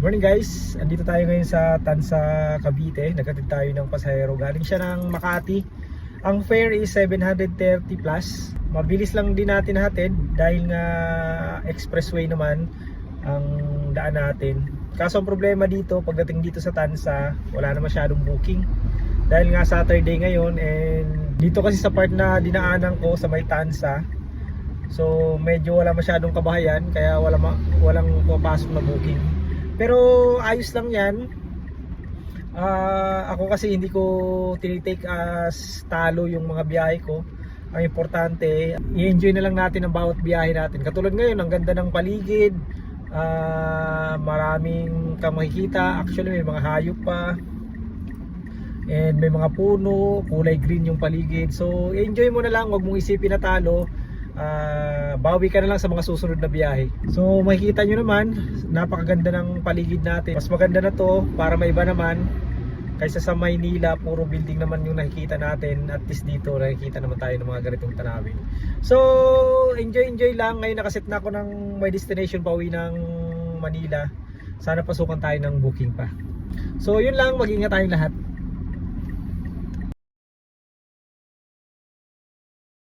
Morning guys, andito tayo ngayon sa Tansa, Cavite. Nagkatid tayo ng pasahero. Galing siya ng Makati. Ang fare is 730 plus. Mabilis lang din natin hatid dahil nga expressway naman ang daan natin. Kaso ang problema dito, pagdating dito sa Tansa, wala na masyadong booking. Dahil nga Saturday ngayon, and dito kasi sa part na dinaanan ko sa may Tansa, so medyo wala masyadong kabahayan, kaya walang pumapasok na booking. Pero ayos lang yan. Ako kasi hindi ko tinitake as talo yung mga biyahe ko. Ang importante, i-enjoy na lang natin ang bawat biyahe natin. Katulad ngayon, ang ganda ng paligid, maraming kang makikita. Actually may mga hayop pa, and may mga puno, kulay green yung paligid. So enjoy mo na lang, wag mong isipin na talo. Bawi ka na lang sa mga susunod na biyahe. So makikita nyo naman, napakaganda ng paligid natin. Mas maganda na to para maiba naman kaysa sa Maynila, puro building naman yung nakikita natin. At least dito nakikita naman tayo ng mga ganitong tanawin. So enjoy lang. Ngayon nakaset na ako ng my destination pa uwi ng Manila. Sana pasukan tayo ng booking pa. So yun lang, mag-ingat tayong lahat.